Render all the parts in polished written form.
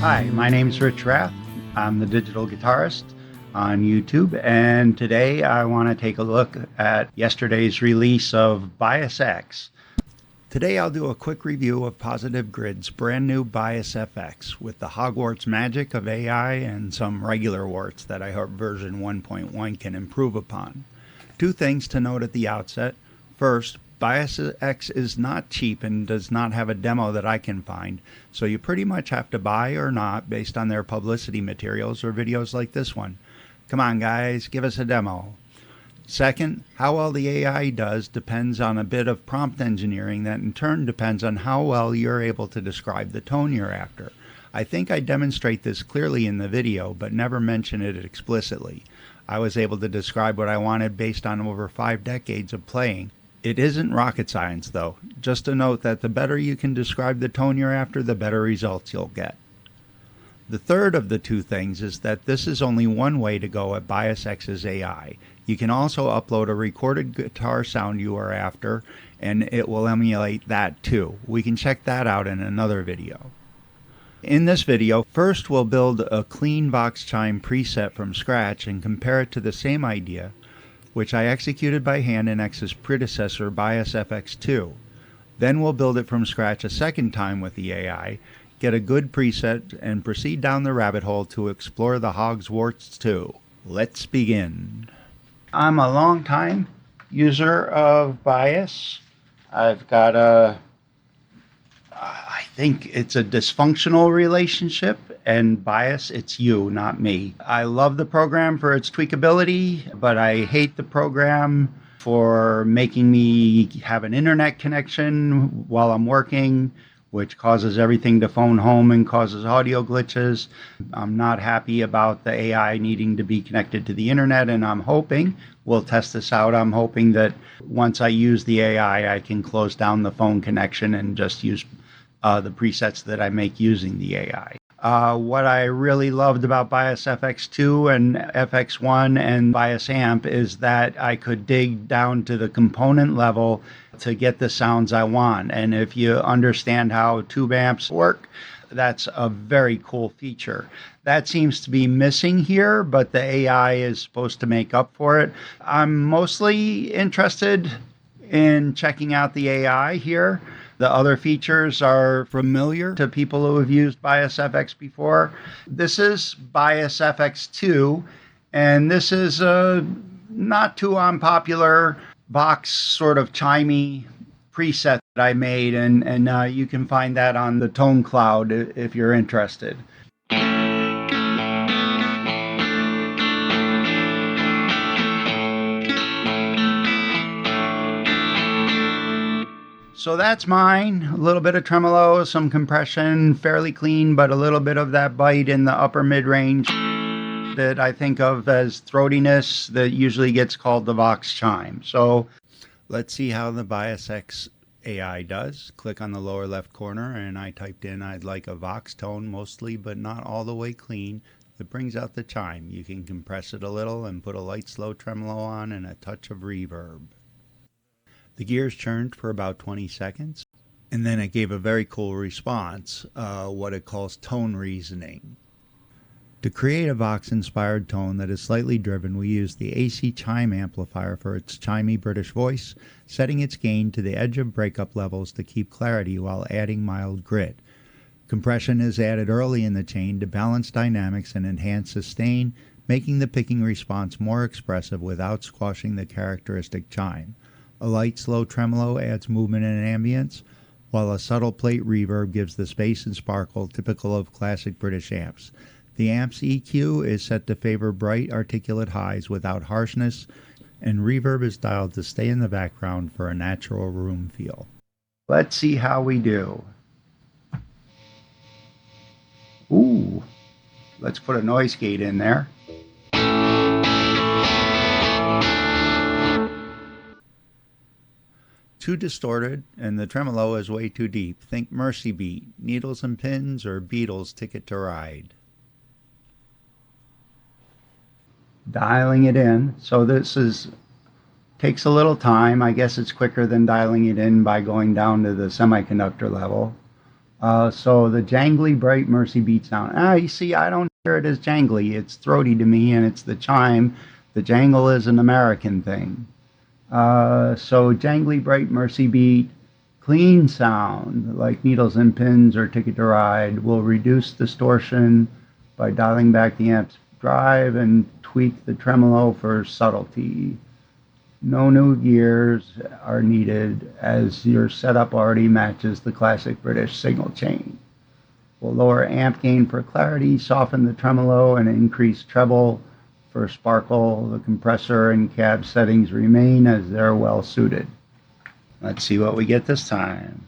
Hi, my name's Rich Rath. I'm the digital guitarist on YouTube, and today I want to take a look at yesterday's release of Bias X. Today I'll do a quick review of Positive Grid's brand new Bias FX with the Hogwarts magic of AI and some regular warts that I hope version 1.1 can improve upon. Two things to note at the outset. First, Bias X is not cheap and does not have a demo that I can find, so you pretty much have to buy or not based on their publicity materials or videos like this one. Come on guys, give us a demo. Second, how well the AI does depends on a bit of prompt engineering that in turn depends on how well you're able to describe the tone you're after. I think I demonstrate this clearly in the video, but never mention it explicitly. I was able to describe what I wanted based on over 5 decades of playing. It isn't rocket science though. Just a note that the better you can describe the tone you're after, the better results you'll get. The third of the two things is that this is only one way to go at Bias X's AI. You can also upload a recorded guitar sound you are after, and it will emulate that too. We can check that out in another video. In this video, first we'll build a clean Vox Chime preset from scratch and compare it to the same idea, which I executed by hand in X's predecessor Bias FX2. Then we'll build it from scratch a second time with the AI, get a good preset, and proceed down the rabbit hole to explore the Hogwarts too. Let's begin. I'm a long-time user of Bias. I've got I think it's a dysfunctional relationship, and Bias, it's you, not me. I love the program for its tweakability, but I hate the program for making me have an internet connection while I'm working, which causes everything to phone home and causes audio glitches. I'm not happy about the AI needing to be connected to the internet, and I'm hoping, we'll test this out, I'm hoping that once I use the AI, I can close down the phone connection and just use the presets that I make using the AI. What I really loved about Bias FX2 and FX1 and Bias Amp is that I could dig down to the component level to get the sounds I want. And if you understand how tube amps work, that's a very cool feature. That seems to be missing here, but the AI is supposed to make up for it. I'm mostly interested in checking out the AI here. The other features are familiar to people who have used Bias FX before. This is Bias FX2, and this is a not too unpopular Vox sort of chimey preset that I made, and you can find that on the Tone Cloud if you're interested. So that's mine. A little bit of tremolo, some compression, fairly clean, but a little bit of that bite in the upper mid-range that I think of as throatiness that usually gets called the Vox Chime. So let's see how the Bias X AI does. Click on the lower left corner, and I typed in I'd like a Vox tone mostly, but not all the way clean. That brings out the chime. You can compress it a little and put a light slow tremolo on and a touch of reverb. The gears churned for about 20 seconds, and then it gave a very cool response, what it calls tone reasoning. To create a Vox-inspired tone that is slightly driven, we use the AC Chime amplifier for its chimey British voice, setting its gain to the edge of breakup levels to keep clarity while adding mild grit. Compression is added early in the chain to balance dynamics and enhance sustain, making the picking response more expressive without squashing the characteristic chime. A light, slow tremolo adds movement and ambience, while a subtle plate reverb gives the space and sparkle typical of classic British amps. The amp's EQ is set to favor bright, articulate highs without harshness, and reverb is dialed to stay in the background for a natural room feel. Let's see how we do. Ooh, let's put a noise gate in there. Too distorted, and the tremolo is way too deep. Think Mersey beat, Needles and Pins, or Beatles' Ticket to Ride. Dialing it in. So this takes a little time. I guess it's quicker than dialing it in by going down to the semiconductor level. So the jangly bright Mercy beat sound. You see, I don't hear it as jangly. It's throaty to me, and it's the chime. The jangle is an American thing. So jangly bright Mercy beat, clean sound like needles and pins or Ticket to Ride will reduce distortion by dialing back the amp's drive and tweak the tremolo for subtlety. No new gears are needed as your setup already matches the classic British signal chain. We'll lower amp gain for clarity, soften the tremolo, and increase treble for sparkle. The compressor and cab settings remain as they're well suited. Let's see what we get this time.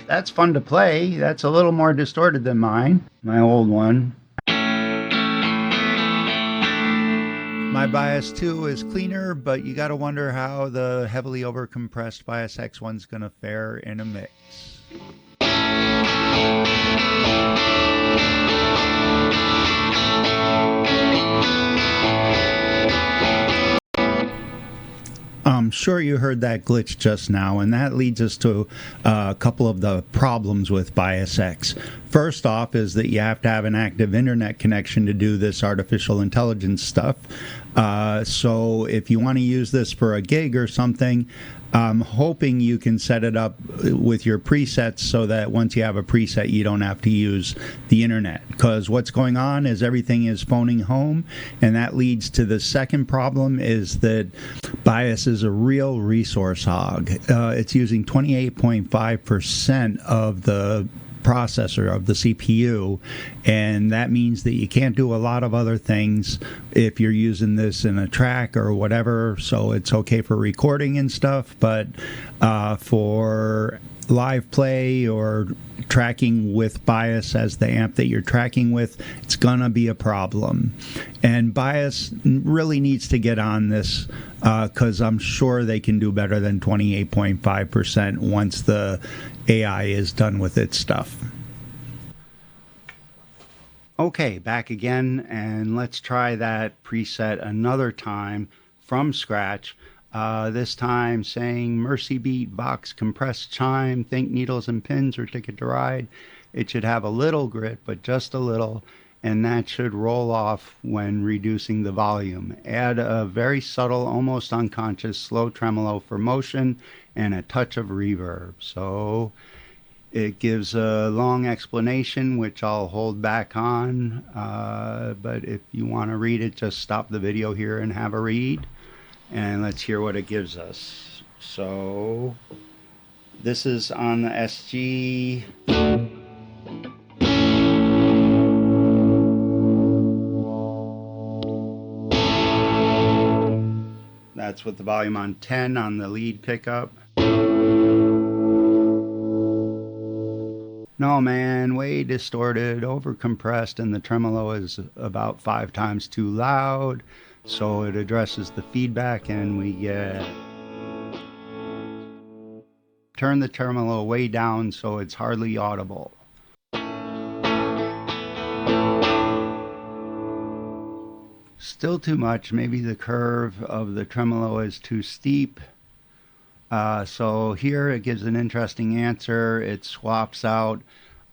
That's fun to play. That's a little more distorted than mine, my old one. My Bias 2 is cleaner, but you got to wonder how the heavily overcompressed Bias X one's going to fare in a mix. I'm sure you heard that glitch just now, and that leads us to a couple of the problems with Bias X. First off is that you have to have an active internet connection to do this artificial intelligence stuff. So if you want to use this for a gig or something, I'm hoping you can set it up with your presets so that once you have a preset, you don't have to use the internet. Because what's going on is everything is phoning home, and that leads to the second problem is that Bias is a real resource hog. It's using 28.5% of the processor of the CPU, and that means that you can't do a lot of other things if you're using this in a track or whatever. So it's okay for recording and stuff, but for live play or tracking with Bias as the amp that you're tracking with, it's gonna be a problem. And Bias really needs to get on this because I'm sure they can do better than 28.5% once the AI is done with its stuff. Okay, back again, and let's try that preset another time from scratch. This time saying Mercy Beat, Vox Compressed Chime, think needles and pins or Ticket to Ride. It should have a little grit, but just a little, and that should roll off when reducing the volume. Add a very subtle, almost unconscious, slow tremolo for motion and a touch of reverb. So it gives a long explanation, which I'll hold back on, but if you want to read it, just stop the video here and have a read. And let's hear what it gives us. So this is on the SG. That's with the volume on 10 on the lead pickup. No, man, way distorted, overcompressed, and the tremolo is about 5 times too loud. So it addresses the feedback, and we get turn the tremolo way down so it's hardly audible. Still too much. Maybe the curve of the tremolo is too steep. So here it gives an interesting answer. It swaps out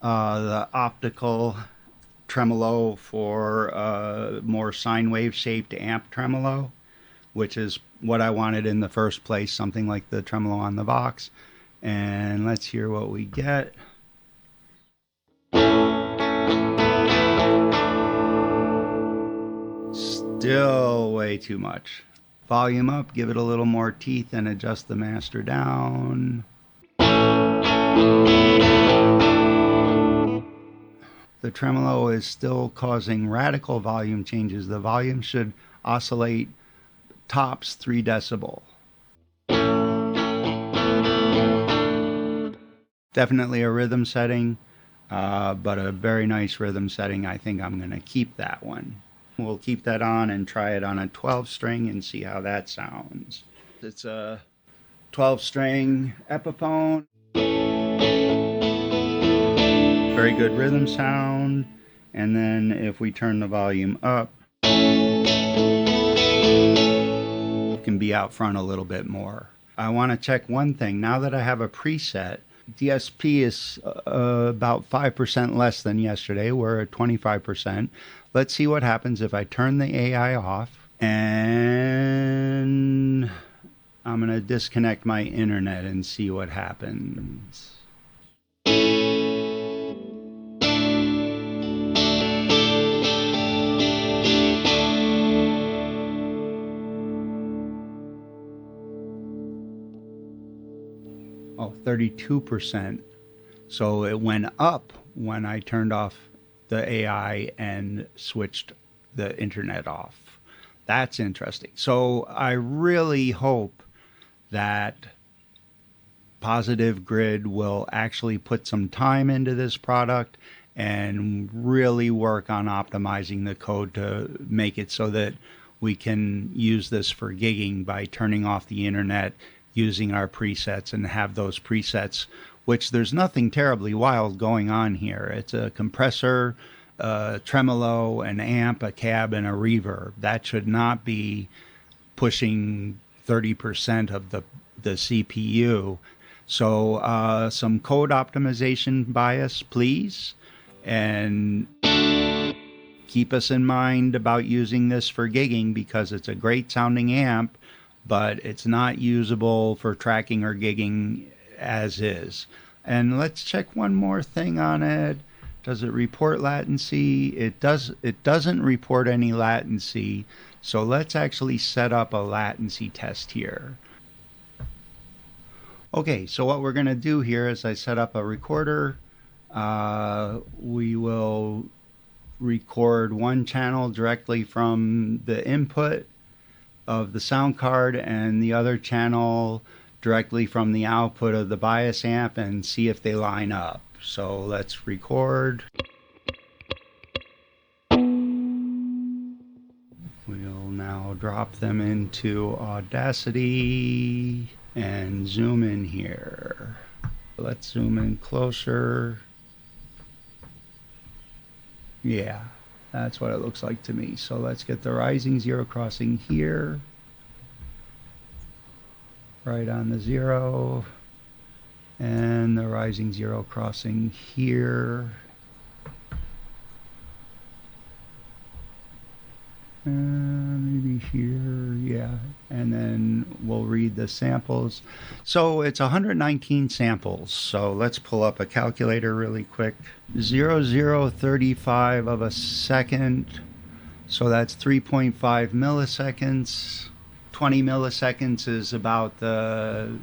the optical tremolo for a more sine wave shaped amp tremolo, which is what I wanted in the first place, something like the tremolo on the Vox. And let's hear what we get. Still way too much. Volume up, give it a little more teeth, and adjust the master down. The tremolo is still causing radical volume changes. The volume should oscillate tops 3 decibel. Definitely a rhythm setting, but a very nice rhythm setting. I think I'm going to keep that one. We'll keep that on and try it on a 12 string and see how that sounds. It's a 12 string Epiphone. Very good rhythm sound. And then if we turn the volume up, it can be out front a little bit more. I want to check one thing. Now that I have a preset, DSP is about 5% less than yesterday. We're at 25%. Let's see what happens if I turn the AI off, and I'm going to disconnect my internet and see what happens. Oh, 32%. So it went up when I turned off the AI and switched the internet off. That's interesting. So I really hope that Positive Grid will actually put some time into this product and really work on optimizing the code to make it so that we can use this for gigging by turning off the internet, using our presets, and have those presets, which there's nothing terribly wild going on here. It's a compressor, a tremolo, an amp, a cab, and a reverb. That should not be pushing 30% of the CPU. So some code optimization bias, please, and keep us in mind about using this for gigging, because it's a great sounding amp, but it's not usable for tracking or gigging as is. And let's check one more thing on it. Does it report latency? It doesn't report any latency. So let's actually set up a latency test here. Okay, so what we're going to do here is I set up a recorder. We will record one channel directly from the input of the sound card and the other channel directly from the output of the bias amp and see if they line up. So let's record. We'll now drop them into Audacity and zoom in here. Let's zoom in closer. Yeah, that's what it looks like to me. So let's get the rising zero crossing here, right on the zero, and the rising zero crossing here. Maybe here, yeah. And then we'll read the samples. So it's 119 samples. So let's pull up a calculator really quick. 0.0035 of a second. So that's 3.5 milliseconds. 20 milliseconds is about the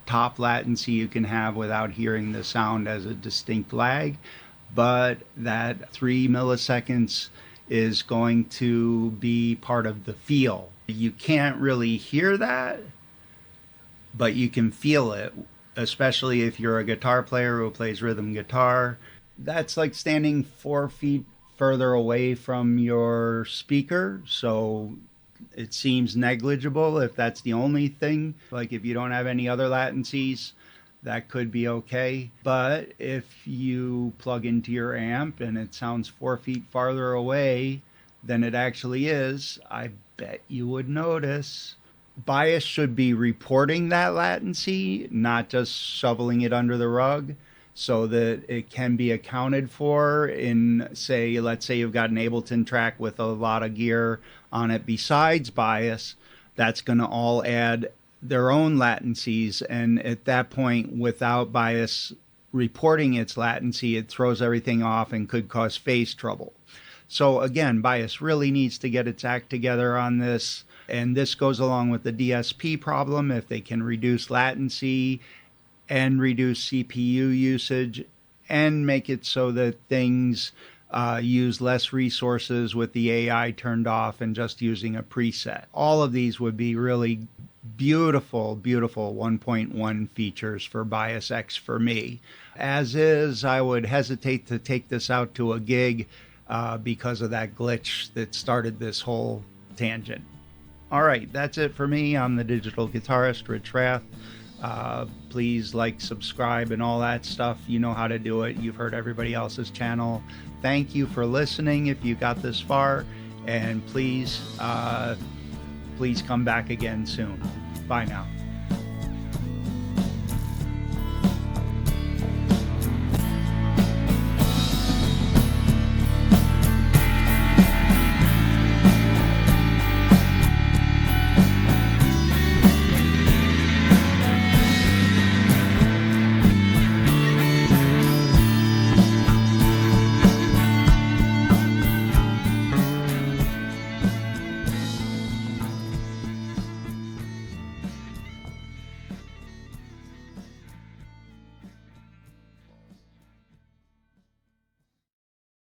top latency you can have without hearing the sound as a distinct lag. But that 3 milliseconds is going to be part of the feel. You can't really hear that, but you can feel it, especially if you're a guitar player who plays rhythm guitar. That's like standing 4 feet further away from your speaker, so it seems negligible if that's the only thing. Like if you don't have any other latencies, that could be okay. But if you plug into your amp and it sounds 4 feet farther away than it actually is, I bet you would notice. Bias should be reporting that latency, not just shoveling it under the rug, so that it can be accounted for in, say, let's say you've got an Ableton track with a lot of gear on it besides bias. That's going to all add their own latencies, and at that point, without bias reporting its latency, it throws everything off and could cause phase trouble. So again, bias really needs to get its act together on this, and this goes along with the DSP problem. If they can reduce latency and reduce CPU usage and make it so that things use less resources with the AI turned off and just using a preset. All of these would be really beautiful, beautiful 1.1 features for Bias X for me. As is, I would hesitate to take this out to a gig because of that glitch that started this whole tangent. All right, that's it for me. I'm the digital guitarist, Rich Rath. Please like, subscribe, and all that stuff. You know how to do it. You've heard everybody else's channel. Thank you for listening if you got this far, and please come back again soon. Bye now.